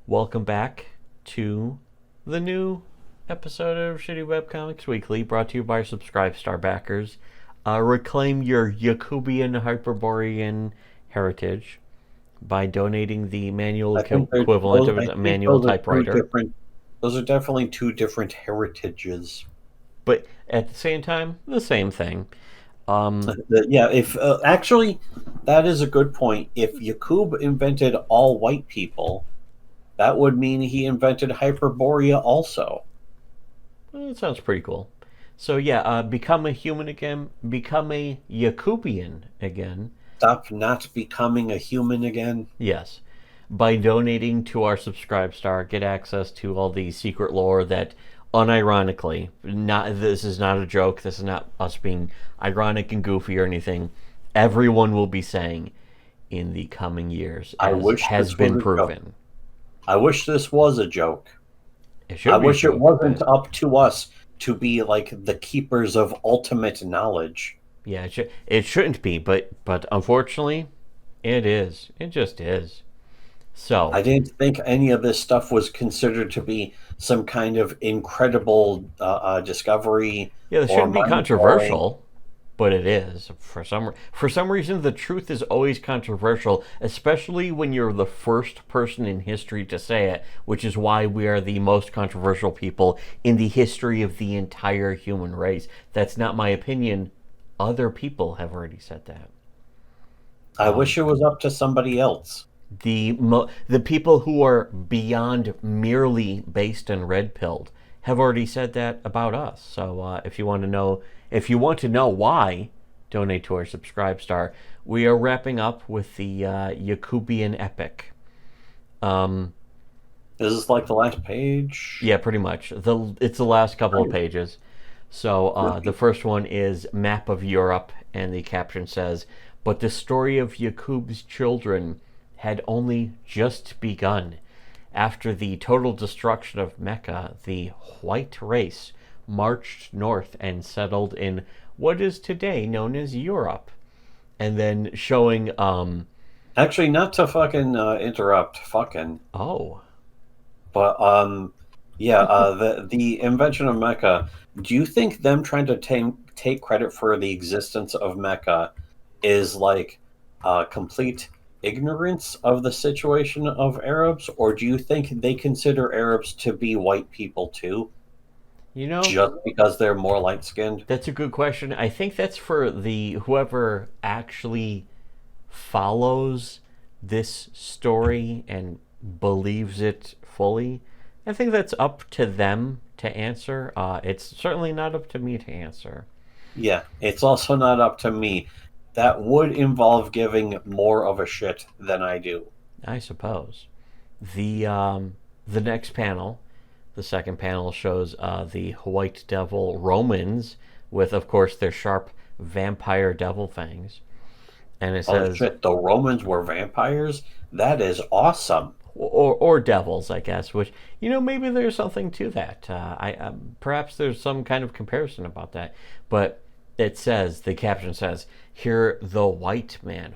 Welcome back to the new episode of Shittywebcomics Weekly, brought to you by Subscribe Star backers. Reclaim your Jacobian Hyperborean heritage by donating the manual equivalent of a manual typewriter. Those are definitely two different heritages. But at the same time, the same thing. If actually, that is a good point. If Yakub invented all white people, that would mean he invented Hyperborea also. It sounds pretty cool. So yeah, become a human again. Become a Jacobian again. Stop not becoming a human again. Yes. By donating to our Subscribe Star, get access to all the secret lore that, unironically, this is not a joke, this is not us being ironic and goofy or anything, everyone will be saying in the coming years, as has been proven. I wish this was a joke. I wish it wasn't up to us to be like the keepers of ultimate knowledge. Yeah, it shouldn't be, but unfortunately, it is. It just is. So I didn't think any of this stuff was considered to be some kind of incredible discovery. Yeah, this shouldn't be controversial, but it is. For some reason, the truth is always controversial, especially when you're the first person in history to say it, which is why we are the most controversial people in the history of the entire human race. That's not my opinion. Other people have already said that. I wish it was up to somebody else. The people who are beyond merely based and red pilled have already said that about us. So if you want to know why, donate to our Subscribe Star. We are wrapping up with the Jacobian epic. Is this like the last page? Yeah, pretty much. It's the last couple of pages. So the first one is Map of Europe, and the caption says, "But the story of Jacob's children had only just begun. After the total destruction of Mecca, the white race marched north and settled in what is today known as Europe." And then showing actually, not to fucking interrupt oh, but the invention of Mecca, do you think them trying to take credit for the existence of Mecca is like complete ignorance of the situation of Arabs, or do you think they consider Arabs to be white people too? Just because they're more light-skinned? That's a good question. I think that's for whoever actually follows this story and believes it fully. I think that's up to them to answer. It's certainly not up to me to answer. Yeah, it's also not up to me. That would involve giving more of a shit than I do, I suppose. The next panel, the second panel, shows the White Devil Romans with, of course, their sharp vampire devil fangs. And it says, shit, the Romans were vampires? That is awesome. Or devils, I guess, which, maybe there's something to that. Perhaps there's some kind of comparison about that. But the caption says, "Here the white man,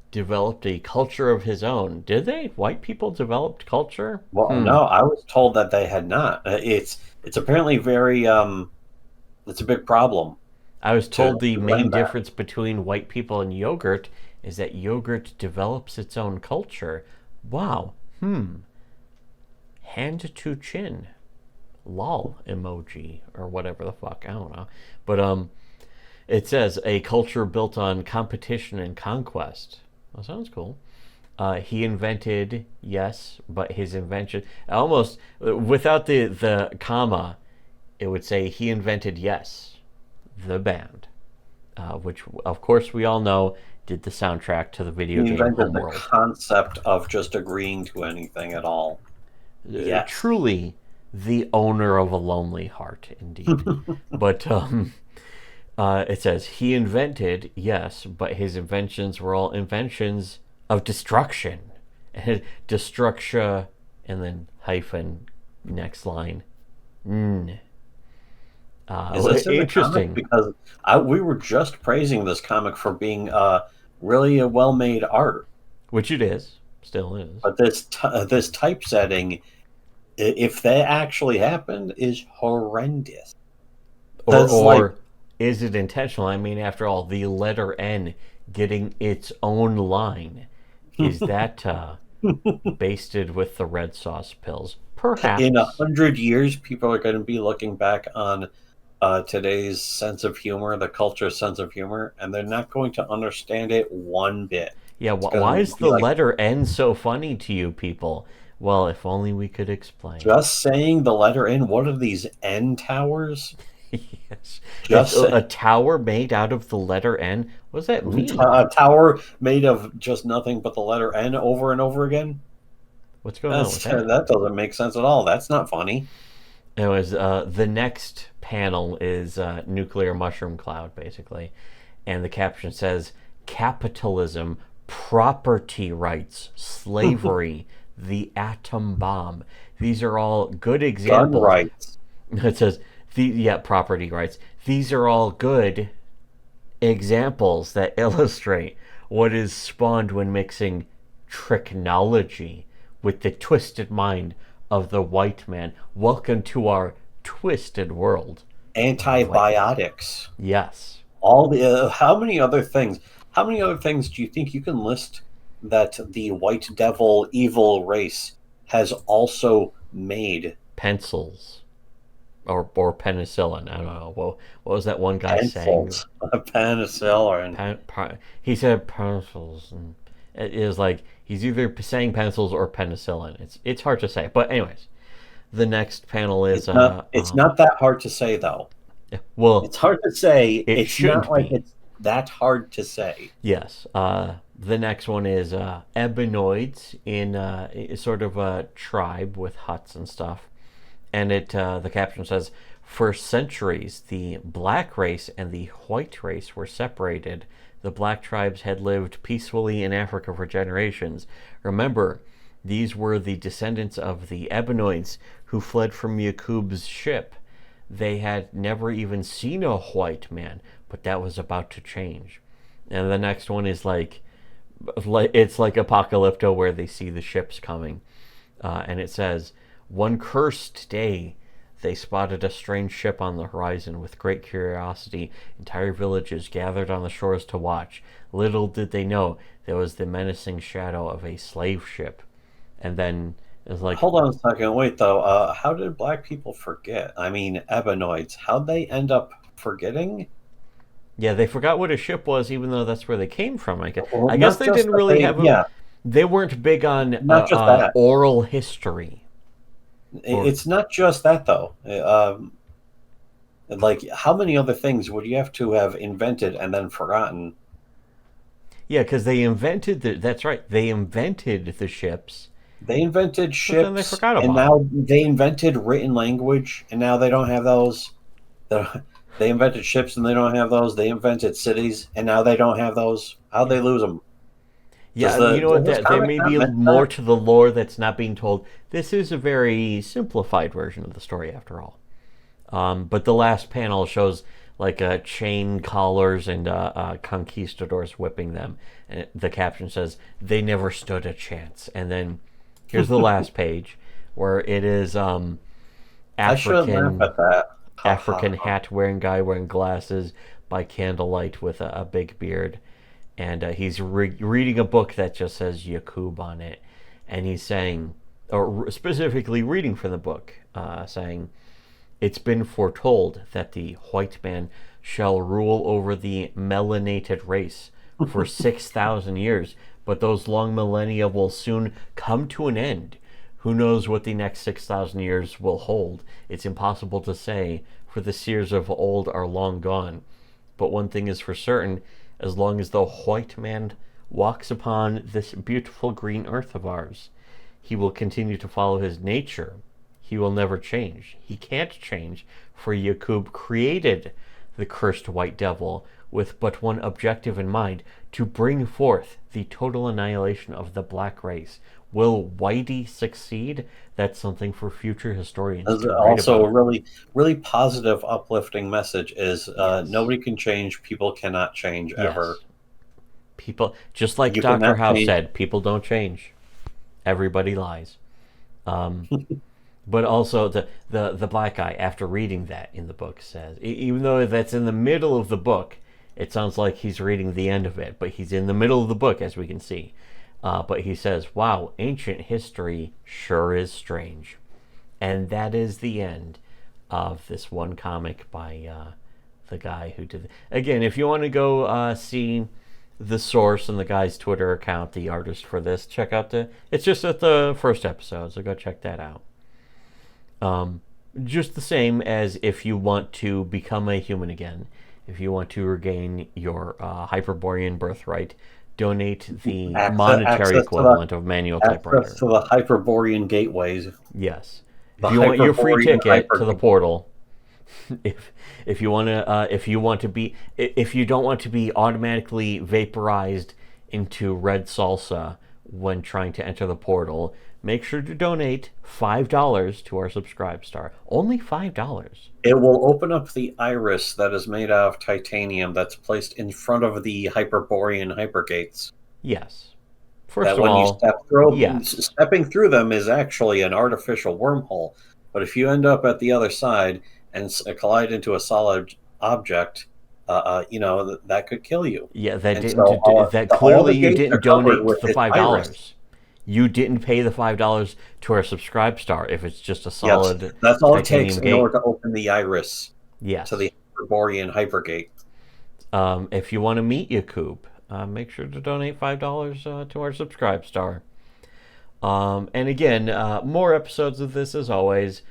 developed a culture of his own." Did they? White people developed culture? Well, no, I was told that they had not. It's apparently very, it's a big problem. I was told the main difference between white people and yogurt is that yogurt develops its own culture. Wow. Hand to chin. Lol emoji or whatever the fuck, I don't know. But it says a culture built on competition and conquest. That sounds cool. He invented, yes, but his invention almost without the comma, it would say he invented, yes, the band, which of course we all know did the soundtrack to the video game Homeworld. The concept of just agreeing to anything at all. Yes. Truly the owner of a lonely heart, indeed. But it says he invented, yes, but his inventions were all inventions of destruction. Destruction, and then hyphen, next line. Is this interesting? Because we were just praising this comic for being really a well-made art. Which it is. Still is. But this typesetting, if that actually happened, is horrendous. That's like, Or is it intentional? I mean, after all, the letter N getting its own line, is that basted with the red sauce pills? in Perhaps. 100 years, people are going to be looking back on today's sense of humor, the culture's sense of humor, and they're not going to understand it one bit. Yeah, It's why going to is be the like, letter N so funny to you people? Well, if only we could explain. just saying the letter N. What are these N towers? Yes. It's Just a say, tower made out of the letter N. What does that mean? a tower made of just nothing but the letter N over and over again. What's going on with that? That doesn't make sense at all. That's not funny. Anyways, the next panel is nuclear mushroom cloud, basically, and the caption says capitalism, property rights, slavery, the atom bomb. These are all good Gun examples. rights. It says property rights. These are all good examples that illustrate what is spawned when mixing technology with the twisted mind of the white man. Welcome to our twisted world. Antibiotics. Yes. All the how many other things? How many other things do you think you can list that the white devil evil race has also made? Pencils. Or penicillin. I don't know. What was that one guy saying? Pencils, penicillin. He said pencils. And it is like he's either saying pencils or penicillin. It's hard to say. But anyways, the next panel is It's not that hard to say though. well, It's hard to say. it It's shouldn't not like be. it's that hard to say. Yes. The next one is ebenoids in sort of a tribe with huts and stuff. And the caption says, for centuries, the black race and the white race were separated. The black tribes had lived peacefully in Africa for generations. Remember, these were the descendants of the ebenoids who fled from Yaqub's ship. They had never even seen a white man, but that was about to change. And the next one is like it's like Apocalypto, where they see the ships coming, and it says, one cursed day they spotted a strange ship on the horizon. With great curiosity, entire villages gathered on the shores to watch. Little did they know there was the menacing shadow of a slave ship. And then it's like, Hold on a second. Wait though. How did black people forget? I mean, ebenoids. How'd they end up forgetting? yeah, they forgot what a ship was, even though that's where they came from. Well, I guess not they just didn't that really have a. yeah, They weren't big on not just that. oral history. Or It's not just that though. Like, how many other things would you have to have invented and then forgotten? yeah, because they invented the. That's right. They invented the ships, They invented but then they ships, forgot and about them. now they invented written language, and now they don't have those. They invented ships, and they don't have those. They invented cities, and now they don't have those. How'd Yeah. they lose them? Yeah, you know Does what? this There comic may not be mention more that? to the lore that's not being told. This is a very simplified version of the story, after all. But the last panel shows like chain collars and conquistadors whipping them. And the caption says, "They never stood a chance." And then here's the last page, where it is I shouldn't laugh African at that. Ha ha African ha. hat wearing guy wearing glasses by candlelight with a big beard, and he's reading a book that just says Yaqub on it, and he's saying, or specifically reading from the book, saying, "It's been foretold that the white man shall rule over the melanated race for 6,000 years, but those long millennia will soon come to an end. Who knows what the next 6,000 years will hold? It's impossible to say, for the seers of old are long gone. But one thing is for certain, as long as the white man walks upon this beautiful green earth of ours, he will continue to follow his nature. He will never change. He can't change, for Yaqub created the cursed white devil with but one objective in mind, to bring forth the total annihilation of the black race. Will Whitey succeed? That's something for future historians There's to write also a about." really, really positive, uplifting message is Yes. nobody can change. People cannot change ever. Yes. People, just like You Dr. cannot House change. said, people don't change. Everybody lies. Um, but also the black guy, after reading that in the book, says, even though that's in the middle of the book, it sounds like he's reading the end of it, but he's in the middle of the book, as we can see. But he says, wow, ancient history sure is strange. And that is the end of this one comic by the guy who did it. Again, if you want to go see the source and the guy's Twitter account, the artist for this, check out it's just at the first episode, so go check that out. Just the same as if you want to become a human again, if you want to regain your Hyperborean birthright, donate the monetary equivalent of manual typewriter. Access to the Hyperborean gateways. Yes. If you want your free ticket to the portal, if you don't want to be automatically vaporized into red salsa when trying to enter the portal, make sure to donate $5 to our Subscribe Star. Only $5. It will open up the iris that is made out of titanium that's placed in front of the Hyperborean hypergates. Yes. First that of when all, you step through, yes. Stepping through them is actually an artificial wormhole. But if you end up at the other side and collide into a solid object, that could kill you. Yeah, that clearly you didn't donate the $5. Iris. You didn't pay the $5 to our Subscribe Star if it's just a solid. Yes, that's all it takes gate. in order to open the iris. Yes. To the Hyperborean hypergate. If you want to meet Yakub, make sure to donate $5 to our Subscribe Star. And again, more episodes of this as always.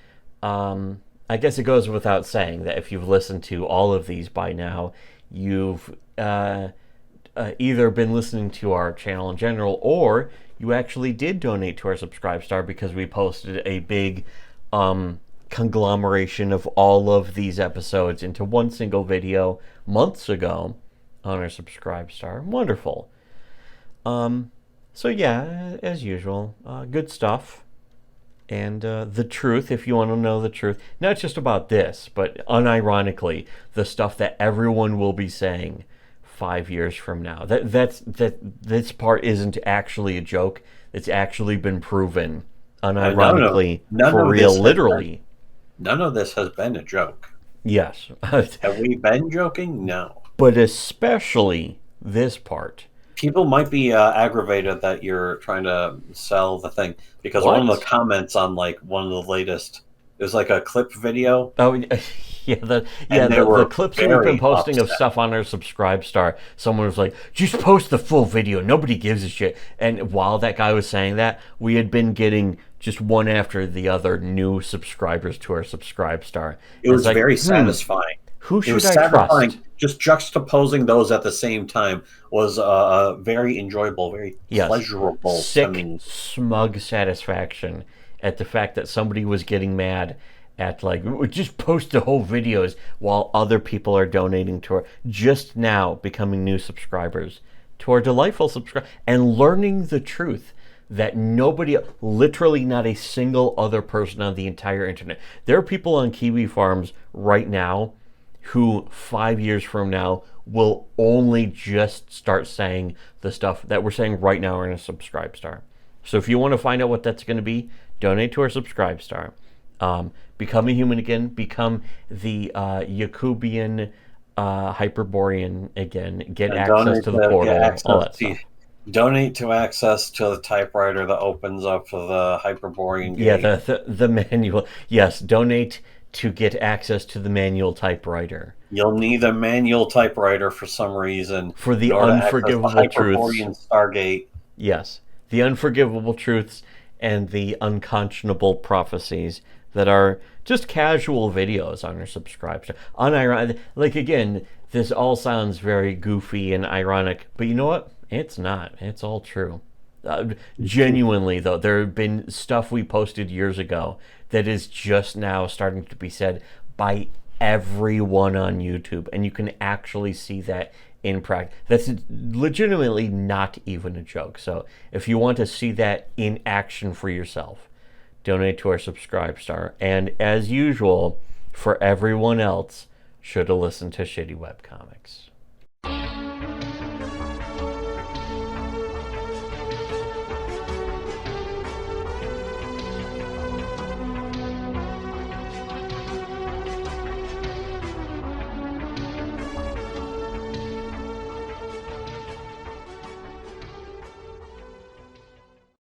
I guess it goes without saying that if you've listened to all of these by now, you've either been listening to our channel in general, or you actually did donate to our Subscribe Star because we posted a big conglomeration of all of these episodes into one single video months ago on our Subscribe Star. Wonderful. So yeah, as usual, good stuff. And the truth, if you want to know the truth, not just about this, but unironically, the stuff that everyone will be saying 5 years from now. This part isn't actually a joke. It's actually been proven, unironically, for real, literally. None of this has been a joke. Yes. Have we been joking? No. But especially this part. People might be aggravated that you're trying to sell the thing, because one of the comments on one of the latest, it was like a clip video. Oh, yeah, the clips that we've been posting of stuff on our Subscribe Star. Someone was like, just post the full video. Nobody gives a shit. And while that guy was saying that, we had been getting just one after the other new subscribers to our Subscribe Star. It was very satisfying. Who should I trust? Just juxtaposing those at the same time was very enjoyable, very pleasurable. Sick, smug satisfaction at the fact that somebody was getting mad at just post the whole videos while other people are donating to our, just now becoming new subscribers to our delightful subscribe and learning the truth that nobody, literally not a single other person on the entire internet. There are people on Kiwi farms right now who 5 years from now will only just start saying the stuff that we're saying right now in a Subscribe Star. So if you want to find out what that's going to be, donate to our Subscribe Star. Become a human again. Become the Yakubian Hyperborean again. Get access to the portal. All that stuff. Donate to access to the typewriter that opens up to the Hyperborean gate. Yeah, the manual. Yes, donate to get access to the manual typewriter. You'll need a manual typewriter for some reason. For the unforgivable truths. Stargate. Yes, the unforgivable truths and the unconscionable prophecies that are just casual videos on our Subscribe Star. Again, this all sounds very goofy and ironic, but you know what? It's not. It's all true. Genuinely, though, there have been stuff we posted years ago that is just now starting to be said by everyone on YouTube, and you can actually see that in practice. That's legitimately not even a joke. So if you want to see that in action for yourself, donate to our Subscribe Star. And as usual, for everyone else, should have listened to Shittywebcomics.